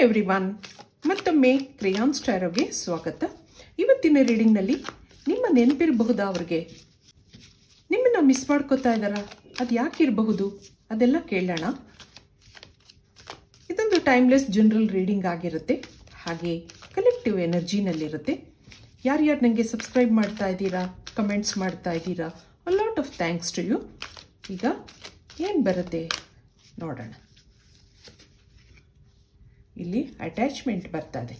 Everyone, ಮತ್ತೊಮ್ಮೆ crayons ಟ್ಯಾರೋಗೆ ಸ್ವಾಗತ. ಇವತ್ತಿನ ರೀಡಿಂಗ್ನಲ್ಲಿ ನಿಮ್ಮ ನೆನಪಿರಬಹುದಾ, ಅವ್ರಿಗೆ ನಿಮ್ಮನ್ನು ಮಿಸ್ ಮಾಡ್ಕೋತಾ ಇದ್ದಾರಾ, ಅದು ಯಾಕೆ ಇರಬಹುದು ಅದೆಲ್ಲ ಕೇಳೋಣ. ಇದೊಂದು ಟೈಮ್ಲೆಸ್ ಜನರಲ್ ರೀಡಿಂಗ್ ಆಗಿರುತ್ತೆ, ಹಾಗೆ ಕಲೆಕ್ಟಿವ್ ಎನರ್ಜಿನಲ್ಲಿರುತ್ತೆ. ಯಾರ್ಯಾರು ನನಗೆ ಸಬ್ಸ್ಕ್ರೈಬ್ ಮಾಡ್ತಾ ಇದ್ದೀರಾ, ಕಮೆಂಟ್ಸ್ ಮಾಡ್ತಾ ಇದ್ದೀರಾ, a lot of thanks to you. ಈಗ ಏನು ಬರುತ್ತೆ ನೋಡೋಣ. ಇಲ್ಲಿ ಅಟ್ಯಾಚ್ಮೆಂಟ್ ಬರ್ತದೆ,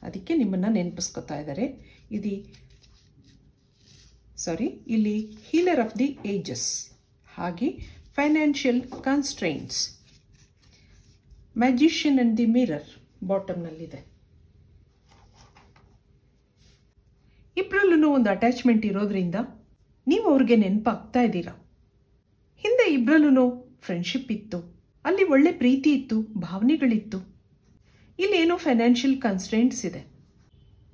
ಅದಕ್ಕೆ ನಿಮ್ಮನ್ನು ನೆನಪಿಸ್ಕೊತಾ ಇದ್ದಾರೆ. ಇಲ್ಲಿ ಹೀಲರ್ ಆಫ್ ದಿ ಏಜಸ್, ಹಾಗೆ financial constraints, magician and the mirror ಬಾಟಮ್ನಲ್ಲಿದೆ. ಇಬ್ಬರಲ್ಲೂ ಒಂದು ಅಟ್ಯಾಚ್ಮೆಂಟ್ ಇರೋದ್ರಿಂದ ನೀವು ಅವ್ರಿಗೆ ನೆನಪಾಗ್ತಾ ಇದ್ದೀರಾ. ಹಿಂದೆ ಇಬ್ಬರಲ್ಲೂ ಫ್ರೆಂಡ್ಶಿಪ್ ಇತ್ತು, ಅಲ್ಲಿ ಒಳ್ಳೆ ಪ್ರೀತಿ ಇತ್ತು, ಭಾವನೆಗಳಿತ್ತು. ಇಲ್ಲಿ ಏನೋ ಫೈನಾನ್ಷಿಯಲ್ ಕನ್ಸ್ಟ್ರೈಂಟ್ಸ್ ಇದೆ,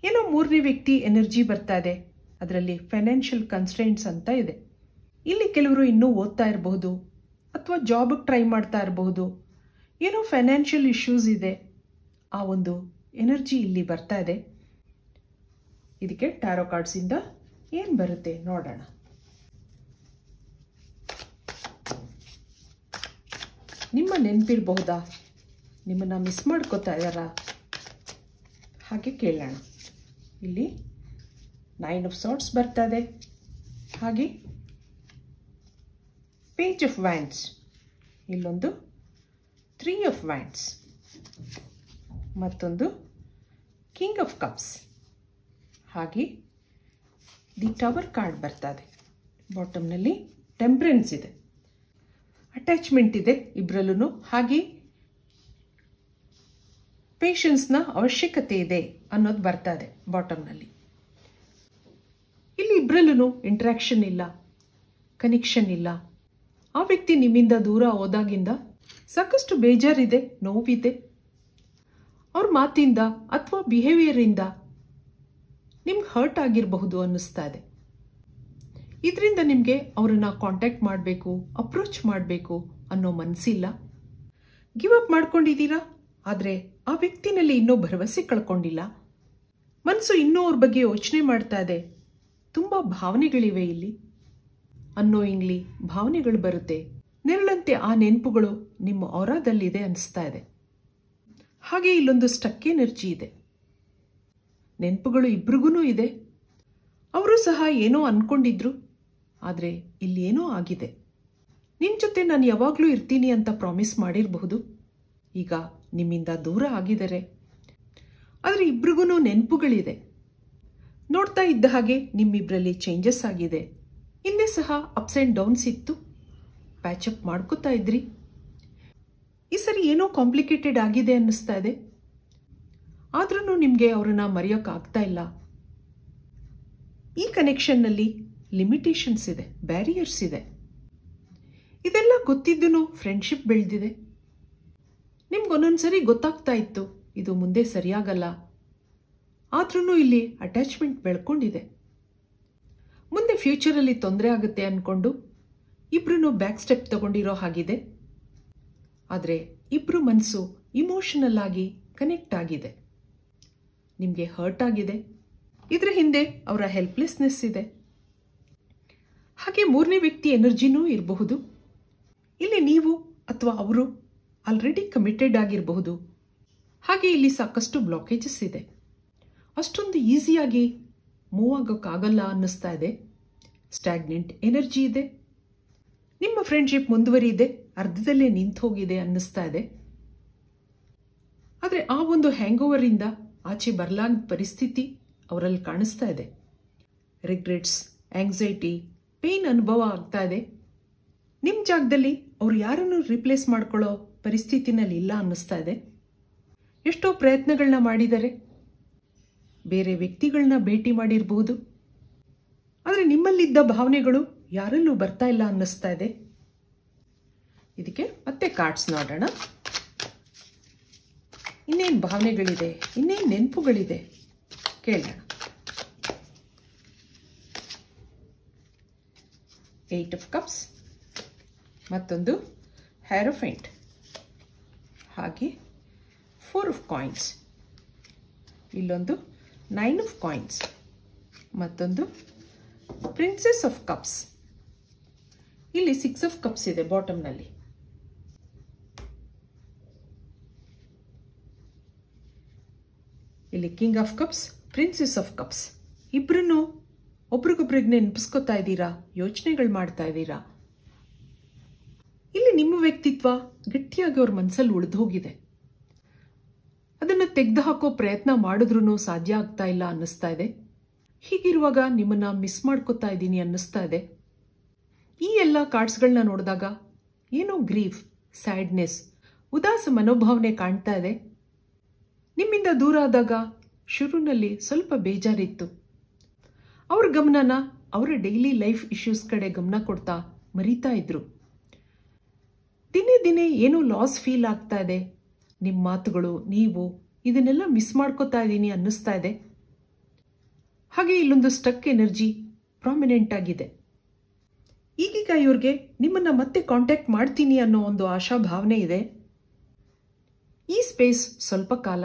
ಏನೋ ಮೂರನೇ ವ್ಯಕ್ತಿ ಎನರ್ಜಿ ಬರ್ತಾ ಇದೆ, ಅದರಲ್ಲಿ ಫೈನಾನ್ಷಿಯಲ್ ಕನ್ಸ್ಟ್ರೈಂಟ್ಸ್ ಅಂತ ಇದೆ. ಇಲ್ಲಿ ಕೆಲವರು ಇನ್ನೂ ಓದ್ತಾ ಇರಬಹುದು ಅಥವಾ ಜಾಬ್ಗೆ ಟ್ರೈ ಮಾಡ್ತಾ ಇರಬಹುದು, ಏನೋ ಫೈನಾನ್ಷಿಯಲ್ ಇಶ್ಯೂಸ್ ಇದೆ, ಆ ಒಂದು ಎನರ್ಜಿ ಇಲ್ಲಿ ಬರ್ತಾ ಇದೆ. ಇದಕ್ಕೆ ಟ್ಯಾರೋ ಕಾರ್ಡ್ಸಿಂದ ಏನು ಬರುತ್ತೆ ನೋಡೋಣ. ನಿಮ್ಮ ನೆನಪಿರಬಹುದಾ, ನಿಮ್ಮನ್ನು ಮಿಸ್ ಮಾಡ್ಕೋತಾ ಇದ್ದಾರಾ, ಹಾಗೆ ಕೇಳೋಣ. ಇಲ್ಲಿ 9 ಆಫ್ ಸಾರ್ಟ್ಸ್ ಬರ್ತದೆ, ಹಾಗೆ ಪೇಜ್ ಆಫ್ ವ್ಯಾಂಡ್ಸ್, ಇಲ್ಲೊಂದು 3 ಆಫ್ ವ್ಯಾಂಡ್ಸ್, ಮತ್ತೊಂದು ಕಿಂಗ್ ಆಫ್ ಕಪ್ಸ್, ಹಾಗೆ ದಿ ಟವರ್ ಕಾರ್ಡ್ ಬರ್ತದೆ. ಬಾಟಮ್ನಲ್ಲಿ ಟೆಂಪರೆನ್ಸ್ ಇದೆ, ಅಟ್ಯಾಚ್ಮೆಂಟ್ ಇದೆ ಇಬ್ಬರಲ್ಲೂ, ಹಾಗೆ ಪೇಷನ್ಸ್ನ ಅವಶ್ಯಕತೆ ಇದೆ ಅನ್ನೋದು ಬರ್ತದೆ ಬಾಟಮ್ನಲ್ಲಿ. ಇಲ್ಲಿ ಇಬ್ಬರಲ್ಲೂ ಇಂಟ್ರಾಕ್ಷನ್ ಇಲ್ಲ, ಕನೆಕ್ಷನ್ ಇಲ್ಲ. ಆ ವ್ಯಕ್ತಿ ನಿಮ್ಮಿಂದ ದೂರ ಹೋದಾಗಿಂದ ಸಾಕಷ್ಟು ಬೇಜಾರಿದೆ, ನೋವಿದೆ. ಅವ್ರ ಮಾತಿಂದ ಅಥವಾ ಬಿಹೇವಿಯರಿಂದ ನಿಮ್ಗೆ ಹರ್ಟ್ ಆಗಿರಬಹುದು ಅನ್ನಿಸ್ತಾ ಇದೆ. ಇದರಿಂದ ನಿಮಗೆ ಅವರನ್ನು ಕಾಂಟ್ಯಾಕ್ಟ್ ಮಾಡಬೇಕು, ಅಪ್ರೋಚ್ ಮಾಡಬೇಕು ಅನ್ನೋ ಮನಸ್ಸಿಲ್ಲ. ಗಿವ್ ಅಪ್ ಮಾಡ್ಕೊಂಡಿದ್ದೀರಾ, ಆದರೆ ಆ ವ್ಯಕ್ತಿನಲ್ಲಿ ಇನ್ನೂ ಭರವಸೆ ಕಳ್ಕೊಂಡಿಲ್ಲ. ಮನಸ್ಸು ಇನ್ನೂ ಅವ್ರ ಬಗ್ಗೆ ಯೋಚನೆ ಮಾಡ್ತಾ ಇದೆ. ತುಂಬ ಭಾವನೆಗಳಿವೆ ಇಲ್ಲಿ, ಅನ್ನೋಯಿಂಗ್ಲಿ ಭಾವನೆಗಳು ಬರುತ್ತೆ. ನೆರಳಂತೆ ಆ ನೆನಪುಗಳು ನಿಮ್ಮ ಔರಾದಲ್ಲಿದೆ ಅನಿಸ್ತಾ ಇದೆ. ಹಾಗೆ ಇಲ್ಲೊಂದು ಸ್ಟಕ್ ಎನರ್ಜಿ ಇದೆ, ನೆನಪುಗಳು ಇಬ್ರಿಗೂ ಇದೆ. ಅವರು ಸಹ ಏನೋ ಅನ್ಕೊಂಡಿದ್ರು, ಆದರೆ ಇಲ್ಲಿ ಏನೋ ಆಗಿದೆ. ನಿನ್ನ ಜೊತೆ ನಾನು ಯಾವಾಗಲೂ ಇರ್ತೀನಿ ಅಂತ ಪ್ರಾಮಿಸ್ ಮಾಡಿರಬಹುದು, ಈಗ ನಿಮ್ಮಿಂದ ದೂರ ಆಗಿದ್ದಾರೆ. ಆದರೆ ಇಬ್ರಿಗೂ ನೆನಪುಗಳಿದೆ. ನೋಡ್ತಾ ಇದ್ದ ಹಾಗೆ ನಿಮ್ಮಿಬ್ಬರಲ್ಲಿ ಚೇಂಜಸ್ ಆಗಿದೆ. ಹಿಂದೆ ಸಹ ಅಪ್ಸ್ ಆ್ಯಂಡ್ ಡೌನ್ಸ್ ಇತ್ತು, ಪ್ಯಾಚಪ್ ಮಾಡ್ಕೋತಾ ಇದ್ರಿ. ಈ ಸರಿ ಏನೋ ಕಾಂಪ್ಲಿಕೇಟೆಡ್ ಆಗಿದೆ ಅನ್ನಿಸ್ತಾ ಇದೆ. ಆದ್ರೂ ನಿಮಗೆ ಅವರನ್ನು ಮರೆಯೋಕ್ಕಾಗ್ತಾ ಇಲ್ಲ. ಈ ಕನೆಕ್ಷನ್ನಲ್ಲಿ ಲಿಮಿಟೇಷನ್ಸ್ ಇದೆ, ಬ್ಯಾರಿಯರ್ಸ್ ಇದೆ. ಇದೆಲ್ಲ ಗೊತ್ತಿದ್ದೂ ಫ್ರೆಂಡ್ಶಿಪ್ ಬೆಳೆದಿದೆ. ನಿಮ್ಗೊಂದೊಂದ್ಸರಿ ಗೊತ್ತಾಗ್ತಾ ಇತ್ತು ಇದು ಮುಂದೆ ಸರಿಯಾಗಲ್ಲ, ಆದ್ರೂ ಇಲ್ಲಿ ಅಟ್ಯಾಚ್ಮೆಂಟ್ ಬೆಳ್ಕೊಂಡಿದೆ. ಮುಂದೆ ಫ್ಯೂಚರಲ್ಲಿ ತೊಂದರೆ ಆಗುತ್ತೆ ಅಂದ್ಕೊಂಡು ಇಬ್ರು ಬ್ಯಾಕ್ ಸ್ಟೆಪ್ ತಗೊಂಡಿರೋ ಹಾಗಿದೆ. ಆದರೆ ಇಬ್ರು ಮನಸ್ಸು ಇಮೋಷನಲ್ ಆಗಿ ಕನೆಕ್ಟ್ ಆಗಿದೆ. ನಿಮಗೆ ಹರ್ಟ್ ಆಗಿದೆ, ಇದರ ಹಿಂದೆ ಅವರ ಹೆಲ್ಪ್ಲೆಸ್ನೆಸ್ ಇದೆ. ಹಾಗೆ ಮೂರನೇ ವ್ಯಕ್ತಿ ಎನರ್ಜಿನೂ ಇರಬಹುದು. ಇಲ್ಲಿ ನೀವು ಅಥವಾ ಅವರು ಆಲ್ರೆಡಿ ಕಮಿಟೆಡ್ ಆಗಿರಬಹುದು. ಹಾಗೆ ಇಲ್ಲಿ ಸಾಕಷ್ಟು ಬ್ಲಾಕೇಜಸ್ ಇದೆ, ಅಷ್ಟೊಂದು ಈಸಿಯಾಗಿ ಮೂವ್ ಆಗೋಕ್ಕಾಗಲ್ಲ ಅನ್ನಿಸ್ತಾ ಇದೆ. ಸ್ಟ್ಯಾಗ್ನೆಂಟ್ ಎನರ್ಜಿ ಇದೆ. ನಿಮ್ಮ ಫ್ರೆಂಡ್ಶಿಪ್ ಮುಂದುವರಿದೆ, ಅರ್ಧದಲ್ಲೇ ನಿಂತು ಹೋಗಿದೆ ಅನ್ನಿಸ್ತಾ ಇದೆ. ಆದರೆ ಆ ಒಂದು ಹ್ಯಾಂಗ್ ಓವರಿಂದ ಆಚೆ ಬರಲಾದ ಪರಿಸ್ಥಿತಿ ಅವರಲ್ಲಿ ಕಾಣಿಸ್ತಾ ಇದೆ. ರಿಗ್ರೆಟ್ಸ್, ಆಂಗ್ಸೈಟಿ, ಪೇನ್ ಅನುಭವ ಆಗ್ತಾ ಇದೆ. ನಿಮ್ಮ ಜಾಗದಲ್ಲಿ ಅವ್ರು ಯಾರನ್ನು ರಿಪ್ಲೇಸ್ ಮಾಡ್ಕೊಳ್ಳೋ ಪರಿಸ್ಥಿತಿನಲ್ಲಿ ಇಲ್ಲ ಅನ್ನಿಸ್ತಾ ಇದೆ. ಎಷ್ಟೋ ಪ್ರಯತ್ನಗಳನ್ನ ಮಾಡಿದ್ದಾರೆ, ಬೇರೆ ವ್ಯಕ್ತಿಗಳನ್ನ ಭೇಟಿ ಮಾಡಿರಬಹುದು, ಆದರೆ ನಿಮ್ಮಲ್ಲಿದ್ದ ಭಾವನೆಗಳು ಯಾರಲ್ಲೂ ಬರ್ತಾ ಇಲ್ಲ ಅನ್ನಿಸ್ತಾ ಇದೆ. ಇದಕ್ಕೆ ಮತ್ತೆ ಕಾರ್ಡ್ಸ್ ನೋಡೋಣ. ಇನ್ನೇನು ಭಾವನೆಗಳಿದೆ, ಇನ್ನೇನು ನೆನಪುಗಳಿದೆ ಕೇಳೋಣ. 8 ಆಫ್ ಕಪ್ಸ್, ಮತ್ತೊಂದು ಹ್ಯಾರೋಫೆಂಟ್, ಹಾಗೆ 4 4 ಆಫ್ ಕಾಯಿನ್ಸ್, ಇಲ್ಲೊಂದು 9 ಆಫ್ ಕಾಯಿನ್ಸ್, ಮತ್ತೊಂದು ಪ್ರಿನ್ಸೆಸ್ ಆಫ್ ಕಪ್ಸ್. ಇಲ್ಲಿ 6 ಆಫ್ ಕಪ್ಸ್ ಇದೆ ಬಾಟಮ್ನಲ್ಲಿ. ಇಲ್ಲಿ king of cups, princess of cups. ಇಬ್ರು ಒಬ್ರಿಗೊಬ್ರಿಗೆ ನೆನಪಿಸ್ಕೊತಾ ಇದ್ದೀರಾ, ಯೋಚನೆಗಳು ಮಾಡ್ತಾ ಇದ್ದೀರಾ. ಇಲ್ಲಿ ನಿಮ್ಮ ವ್ಯಕ್ತಿತ್ವ ಗಟ್ಟಿಯಾಗಿ ಅವ್ರ ಮನಸ್ಸಲ್ಲಿ ಉಳಿದು ಹೋಗಿದೆ. ಅದನ್ನು ತೆಗೆದು ಹಾಕೋ ಪ್ರಯತ್ನ ಮಾಡಿದ್ರೂ ಸಾಧ್ಯ ಆಗ್ತಾ ಇಲ್ಲ ಅನ್ನಿಸ್ತಾ ಇದೆ. ಹೀಗಿರುವಾಗ ನಿಮ್ಮನ್ನ ಮಿಸ್ ಮಾಡ್ಕೋತಾ ಇದ್ದೀನಿ ಅನ್ನಿಸ್ತಾ ಇದೆ. ಈ ಎಲ್ಲ ಕಾರ್ಡ್ಸ್ಗಳನ್ನ ನೋಡಿದಾಗ ಏನೋ ಗ್ರೀಫ್, ಸ್ಯಾಡ್ನೆಸ್, ಉದಾಸ ಮನೋಭಾವನೆ ಕಾಣ್ತಾ ಇದೆ. ನಿಮ್ಮಿಂದ ದೂರ ಆದಾಗ ಶುರುನಲ್ಲಿ ಸ್ವಲ್ಪ ಬೇಜಾರಿತ್ತು. ಅವ್ರ ಗಮನನ ಅವರ ಡೈಲಿ ಲೈಫ್ ಇಶ್ಯೂಸ್ ಕಡೆ ಗಮನ ಕೊಡ್ತಾ ಮರೀತಾ ಇದ್ರು. ದಿನೇ ದಿನೇ ಏನೋ ಲಾಸ್ ಫೀಲ್ ಆಗ್ತಾ ಇದೆ. ನಿಮ್ಮ ಮಾತುಗಳು, ನೀವು ಇದನ್ನೆಲ್ಲ ಮಿಸ್ ಮಾಡ್ಕೋತಾ ಇದ್ದೀನಿ ಅನ್ನಿಸ್ತಾ ಇದೆ. ಹಾಗೆ ಇಲ್ಲೊಂದು ಸ್ಟಕ್ ಎನರ್ಜಿ ಪ್ರಾಮಿನೆಂಟ್ ಆಗಿದೆ. ಈಗೀಗ ಇವ್ರಿಗೆ ನಿಮ್ಮನ್ನ ಮತ್ತೆ ಕಾಂಟ್ಯಾಕ್ಟ್ ಮಾಡ್ತೀನಿ ಅನ್ನೋ ಒಂದು ಆಶಾಭಾವನೆ ಇದೆ. ಈ ಸ್ಪೇಸ್ ಸ್ವಲ್ಪ ಕಾಲ,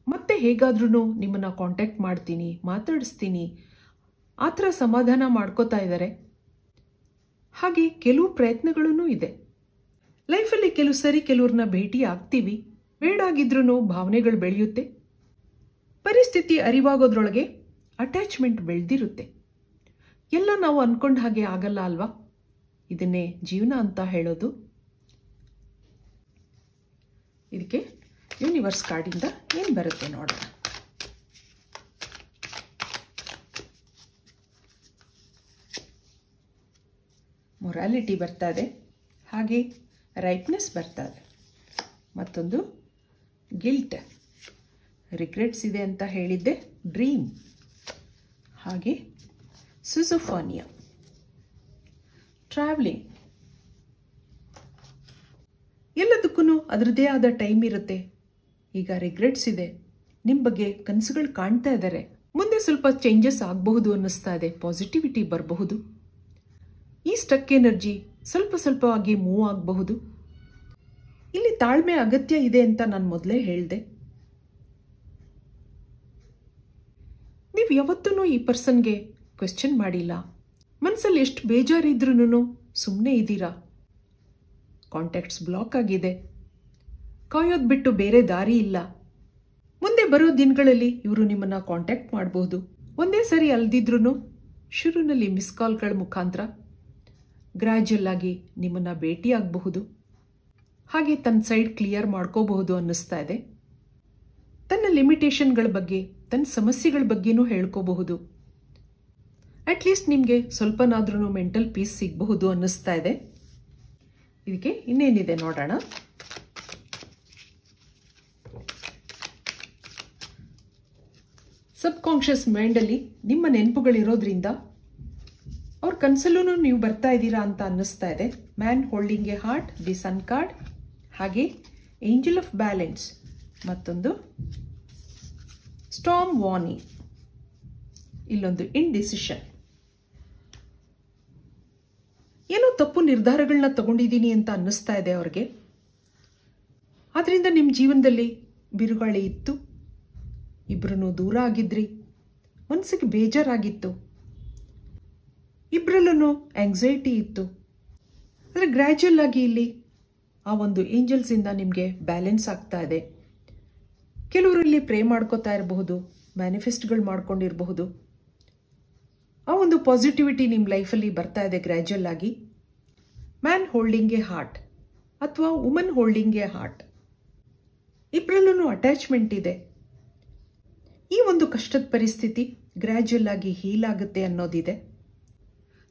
ಮತ್ತೆ ಹೇಗಾದ್ರೂ ನಿಮ್ಮನ್ನ ಕಾಂಟ್ಯಾಕ್ಟ್ ಮಾಡ್ತೀನಿ, ಮಾತಾಡಿಸ್ತೀನಿ, ಆ ಥರ ಸಮಾಧಾನ ಮಾಡ್ಕೋತಾ ಇದ್ದಾರೆ. ಹಾಗೆ ಕೆಲವು ಪ್ರಯತ್ನಗಳೂ ಇದೆ. ಲೈಫಲ್ಲಿ ಕೆಲವು ಸರಿ ಕೆಲವ್ರನ್ನ ಭೇಟಿ ಆಗ್ತೀವಿ, ಬೇಡಾಗಿದ್ರೂ ಭಾವನೆಗಳು ಬೆಳೆಯುತ್ತೆ. ಪರಿಸ್ಥಿತಿ ಅರಿವಾಗೋದ್ರೊಳಗೆ ಅಟ್ಯಾಚ್ಮೆಂಟ್ ಬೆಳೆದಿರುತ್ತೆ. ಎಲ್ಲ ನಾವು ಅನ್ಕೊಂಡ ಹಾಗೆ ಆಗಲ್ಲ ಅಲ್ವಾ? ಇದನ್ನೇ ಜೀವನ ಅಂತ ಹೇಳೋದು. ಇದಕ್ಕೆ ಯೂನಿವರ್ಸ್ ಕಾರ್ಡಿಂದ ಏನು ಬರುತ್ತೆ ನೋಡೋಣ. ಮೊರಾಲಿಟಿ ಬರ್ತಾ ಇದೆ, ಹಾಗೆ ರೈಟ್ನೆಸ್ ಬರ್ತಾ ಇದೆ, ಮತ್ತೊಂದು ಗಿಲ್ಟ್, ರಿಗ್ರೆಟ್ಸ್ ಇದೆ ಅಂತ ಹೇಳಿದ್ದೆ, ಡ್ರೀಮ್, ಹಾಗೆ ಸಿಜೋಫಾನಿಯಾ, ಟ್ರಾವೆಲಿಂಗ್. ಎಲ್ಲದಕ್ಕೂ ಅದರದ್ದೇ ಆದ ಟೈಮ್ ಇರುತ್ತೆ. ಈಗ ರಿಗ್ರೆಟ್ಸ್ ಇದೆ, ನಿಮ್ಮ ಬಗ್ಗೆ ಕನಸುಗಳು ಕಾಣ್ತಾ ಇದ್ದಾರೆ. ಮುಂದೆ ಸ್ವಲ್ಪ ಚೇಂಜಸ್ ಆಗಬಹುದು ಅನ್ನಿಸ್ತಾ ಇದೆ, ಪಾಸಿಟಿವಿಟಿ ಬರಬಹುದು. ಈ ಸ್ಟಕ್ ಎನರ್ಜಿ ಸ್ವಲ್ಪ ಸ್ವಲ್ಪವಾಗಿ ಮೂವ್ ಆಗಬಹುದು. ಇಲ್ಲಿ ತಾಳ್ಮೆ ಅಗತ್ಯ ಇದೆ ಅಂತ ನಾನು ಮೊದಲೇ ಹೇಳಿದೆ. ನೀವು ಯಾವತ್ತೂ ಈ ಪರ್ಸನ್ಗೆ ಕ್ವೆಶ್ಚನ್ ಮಾಡಿಲ್ಲ. ಮನಸ್ಸಲ್ಲಿ ಎಷ್ಟು ಬೇಜಾರಿದ್ರೂ ಸುಮ್ಮನೆ ಇದ್ದೀರಾ. ಕಾಂಟ್ಯಾಕ್ಟ್ಸ್ ಬ್ಲಾಕ್ ಆಗಿದೆ. ಕಾಯೋದು ಬಿಟ್ಟು ಬೇರೆ ದಾರಿ ಇಲ್ಲ. ಮುಂದೆ ಬರೋ ದಿನಗಳಲ್ಲಿ ಇವರು ನಿಮ್ಮನ್ನ ಕಾಂಟ್ಯಾಕ್ಟ್ ಮಾಡಬಹುದು. ಒಂದೇ ಸರಿ ಅಲ್ದಿದ್ರೂ ಶುರುನಲ್ಲಿ ಮಿಸ್ ಕಾಲ್ಗಳ ಮುಖಾಂತರ ಗ್ರ್ಯಾಜುಯಲ್ ಆಗಿ ನಿಮ್ಮನ್ನ ಭೇಟಿ ಆಗಬಹುದು. ಹಾಗೆ ತನ್ನ ಸೈಡ್ ಕ್ಲಿಯರ್ ಮಾಡ್ಕೋಬಹುದು ಅನ್ನಿಸ್ತಾ ಇದೆ. ತನ್ನ ಲಿಮಿಟೇಷನ್ಗಳ ಬಗ್ಗೆ, ತನ್ನ ಸಮಸ್ಯೆಗಳ ಬಗ್ಗೆನೂ ಹೇಳ್ಕೋಬಹುದು. ಅಟ್ಲೀಸ್ಟ್ ನಿಮಗೆ ಸ್ವಲ್ಪನಾದ್ರೂ ಮೆಂಟಲ್ ಪೀಸ್ ಸಿಗಬಹುದು ಅನ್ನಿಸ್ತಾ ಇದೆ. ಇದಕ್ಕೆ ಇನ್ನೇನಿದೆ ನೋಡೋಣ. ಸಬ್ ಕಾನ್ಷಿಯಸ್ ಮೈಂಡಲ್ಲಿ ನಿಮ್ಮ ನೆನಪುಗಳಿರೋದ್ರಿಂದ ಅವ್ರ ಕನಸಲ್ಲೂ ನೀವು ಬರ್ತಾ ಇದ್ದೀರಾ ಅಂತ ಅನ್ನಿಸ್ತಾ ಇದೆ. Man holding a heart, the sun card, ಹಾಗೆ ಏಂಜಲ್ ಆಫ್ ಬ್ಯಾಲೆನ್ಸ್, ಮತ್ತೊಂದು ಸ್ಟಾರ್ಮ್ ವಾರ್ನಿಂಗ್, ಇಲ್ಲೊಂದು ಇಂಡಿಸಿಷನ್. ಏನೋ ತಪ್ಪು ನಿರ್ಧಾರಗಳನ್ನ ತಗೊಂಡಿದ್ದೀನಿ ಅಂತ ಅನ್ನಿಸ್ತಾ ಇದೆ ಅವ್ರಿಗೆ. ಆದ್ರಿಂದ ನಿಮ್ಮ ಜೀವನದಲ್ಲಿ ಬಿರುಗಾಳಿ ಇತ್ತು, ಇಬ್ರು ದೂರ ಆಗಿದ್ರಿ, ಮನಸ್ಸಿಗೆ ಬೇಜಾರಾಗಿತ್ತು, ಇಬ್ಬರಲ್ಲೂ ಆಂಗ್ಸೈಟಿ ಇತ್ತು. ಆದರೆ ಗ್ರ್ಯಾಜುಯಲ್ ಆಗಿ ಇಲ್ಲಿ ಆ ಒಂದು ಏಂಜಲ್ಸಿಂದ ನಿಮಗೆ ಬ್ಯಾಲೆನ್ಸ್ ಆಗ್ತಾ ಇದೆ. ಕೆಲವರಲ್ಲಿ ಪ್ರೇ ಮಾಡ್ಕೋತಾ ಇರಬಹುದು, ಮ್ಯಾನಿಫೆಸ್ಟ್ಗಳು ಮಾಡ್ಕೊಂಡಿರಬಹುದು. ಆ ಒಂದು ಪಾಸಿಟಿವಿಟಿ ನಿಮ್ಮ ಲೈಫಲ್ಲಿ ಬರ್ತಾ ಇದೆ ಗ್ರ್ಯಾಜುಯಲ್ ಆಗಿ. ಮ್ಯಾನ್ ಹೋಲ್ಡಿಂಗ್ ಎ ಹಾರ್ಟ್ ಅಥವಾ ವುಮನ್ ಹೋಲ್ಡಿಂಗ್ ಎ ಹಾರ್ಟ್, ಇಬ್ಬರಲ್ಲೂ ಅಟ್ಯಾಚ್ಮೆಂಟ್ ಇದೆ. ಈ ಒಂದು ಕಷ್ಟದ ಪರಿಸ್ಥಿತಿ ಗ್ರ್ಯಾಜುಯಲ್ ಆಗಿ ಹೀಲ್ ಆಗುತ್ತೆ ಅನ್ನೋದಿದೆ.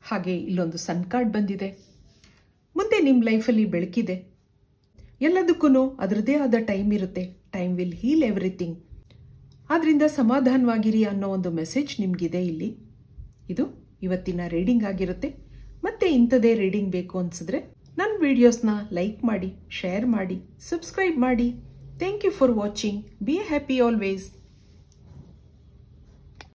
ಹಾಗೆ ಇಲ್ಲೊಂದು ಸನ್ ಕಾರ್ಡ್ ಬಂದಿದೆ. ಮುಂದೆ ನಿಮ್ಮ ಲೈಫಲ್ಲಿ ಬೆಳಕಿದೆ. ಎಲ್ಲದಕ್ಕೂ ಅದರದೇ ಆದ ಟೈಮ್ ಇರುತ್ತೆ. Time will heal everything. ಆದ್ರಿಂದ ಸಮಾಧಾನವಾಗಿರಿ ಅನ್ನೋ ಒಂದು ಮೆಸೇಜ್ ನಿಮಗಿದೆ ಇಲ್ಲಿ. ಇದು ಇವತ್ತಿನ ರೀಡಿಂಗ್ ಆಗಿರುತ್ತೆ. ಮತ್ತೆ ಇಂಥದೇ ರೀಡಿಂಗ್ ಬೇಕು ಅನ್ಸಿದ್ರೆ ನನ್ನ ವಿಡಿಯೋಸ್ನ ಲೈಕ್ ಮಾಡಿ, ಶೇರ್ ಮಾಡಿ, ಸಬ್ಸ್ಕ್ರೈಬ್ ಮಾಡಿ. Thank you for watching. Be happy always.